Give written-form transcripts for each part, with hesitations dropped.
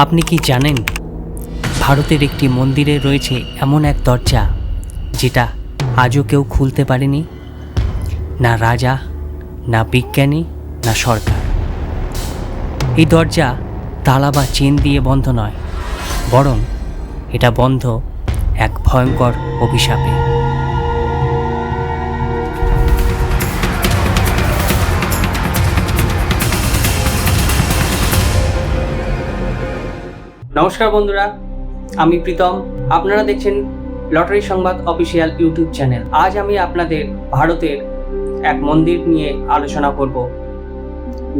আপনি কি জানেন ভারতের একটি মন্দিরে রয়েছে এমন এক দরজা যেটা আজও কেউ খুলতে পারেনি? না রাজা, না বিজ্ঞানী, না সরকার। এই দরজা তালা বা চেন দিয়ে বন্ধ নয়, বরং এটা বন্ধ এক ভয়ঙ্কর অভিশাপে। নমস্কার বন্ধুরা, আমি প্রীতম। আপনারা দেখছেন লটারি সংবাদ অফিসিয়াল ইউটিউব চ্যানেল। আজ আমি আপনাদের ভারতের এক মন্দির নিয়ে আলোচনা করব,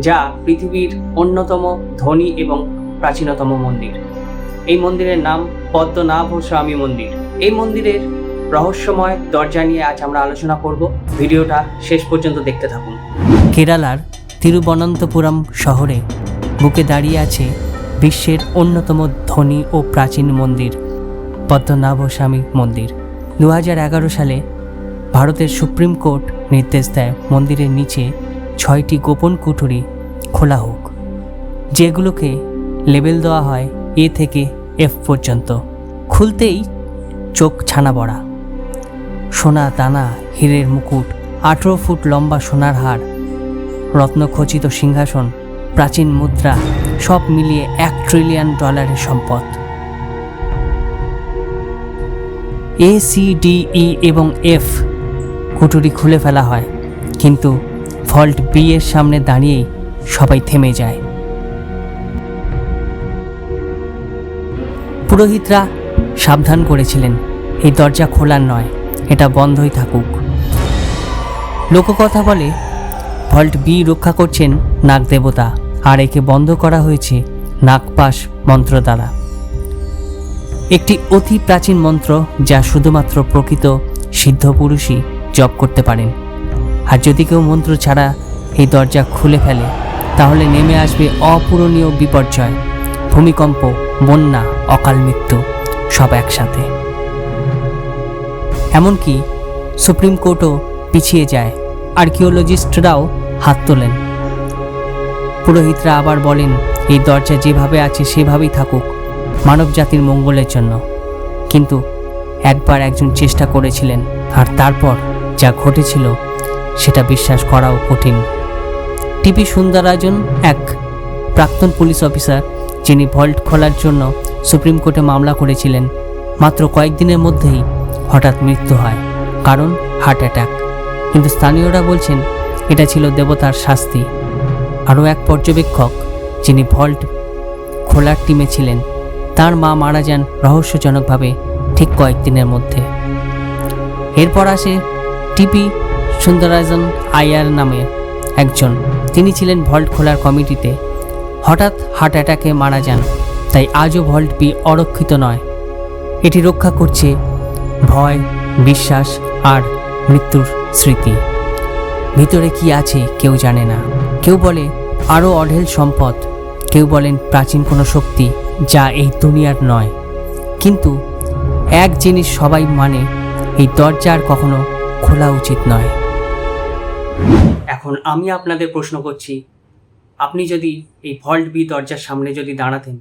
যা পৃথিবীর অন্যতম ধনী এবং প্রাচীনতম মন্দির। এই মন্দিরের নাম পদ্মনাভ স্বামী মন্দির। এই মন্দিরের রহস্যময় দরজা নিয়ে আজ আমরা আলোচনা করব। ভিডিওটা শেষ পর্যন্ত দেখতে থাকুন। কেরালার তিরুবনন্তপুরম শহরে বুকে দাঁড়িয়ে আছে বিশ্বের অন্যতম ধনী ও প্রাচীন মন্দির পদ্মনাভ স্বামী মন্দির। 2011 সালে ভারতের সুপ্রিম কোর্ট নির্দেশ দেয় মন্দিরের নিচে 6টি গোপন কুঠুরি খোলা হোক, যেগুলোকে লেবেল দেওয়া হয় A থেকে F পর্যন্ত। খুলতেই চোখ ছানা বড়া। সোনা দানা, হীরের মুকুট, 18 ফুট লম্বা সোনার হার, রত্নখচিত সিংহাসন, প্রাচীন মুদ্রা, সব মিলিয়ে $1 ট্রিলিয়ন সম্পদ। A, C, D, E এবং F কুঠুরি খুলে ফেলা হয়, কিন্তু ভল্ট B এর সামনে দাঁড়িয়েই সবাই থেমে যায়। পুরোহিতরা সাবধান করেছিলেন, এই দরজা খোলার নয়, এটা বন্ধই থাকুক। লোককথা বলে ভল্ট B রক্ষা করছেন নাগ দেবতা, আর একে বন্ধ করা হয়েছে নাগপাশ মন্ত্র দ্বারা, একটি অতি প্রাচীন মন্ত্র যা শুধুমাত্র প্রকৃত সিদ্ধ পুরুষই জপ করতে পারেন। আর যদি কেউ মন্ত্র ছাড়া এই দরজা খুলে ফেলে, তাহলে নেমে আসবে অপূরণীয় বিপর্যয়, ভূমিকম্প, বন্যা, অকাল মৃত্যু, সব একসাথে। এমনকি সুপ্রিম কোর্টও পিছিয়ে যায়, আর্কিওলজিস্টরাও হাত তোলেন। পুরোহিতরা আবার বলেন এই দরজা যেভাবে আছে সেভাবেই থাকুক, মানব জাতির মঙ্গলের জন্য। কিন্তু একবার একজন চেষ্টা করেছিলেন, আর তারপর যা ঘটেছিল সেটা বিশ্বাস করাও কঠিন। টিপি সুন্দরাজন, এক প্রাক্তন পুলিশ অফিসার, যিনি ভল্ট খোলার জন্য সুপ্রিম কোর্টে মামলা করেছিলেন, মাত্র কয়েকদিনের মধ্যেই হঠাৎ মৃত্যু হয়, কারণ হার্ট অ্যাটাক। কিন্তু স্থানীয়রা বলছেন এটা ছিল দেবতার শাস্তি। আরও এক পর্যবেক্ষক, যিনি ভল্ট খোলার টিমে ছিলেন, তার মা মারা যান রহস্যজনকভাবে ঠিক কয়েকদিনের মধ্যে। এরপর আসে টিপি সুন্দরাজন আয়ার নামের একজন, তিনি ছিলেন ভল্ট খোলার কমিটিতে, হঠাৎ হার্ট অ্যাটাকে মারা যান। তাই আজও ভল্ট B অরক্ষিত নয়। এটি রক্ষা করছে ভয়, বিশ্বাস আর মৃত্যুর স্মৃতি। ভিতরে কি আছে কেউ জানে না। কেউ বলে আরও অঢেল সম্পদ, কেউ বলেন প্রাচীন কোনো শক্তি যা এই দুনিয়ার নয়। কিন্তু এক জিনিস সবাই মানে, এই দরজা আর কখনো খোলা উচিত নয়। এখন আমি আপনাদের প্রশ্ন করছি, আপনি যদি এই ভল্ট B দরজার সামনে যদি দাঁড়াতেন,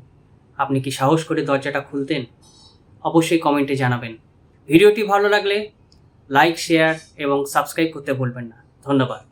আপনি কি সাহস করে দরজাটা খুলতেন? অবশ্যই কমেন্টে জানাবেন। ভিডিওটি ভালো লাগলে লাইক, শেয়ার এবং সাবস্ক্রাইব করতে ভুলবেন না। ধন্যবাদ।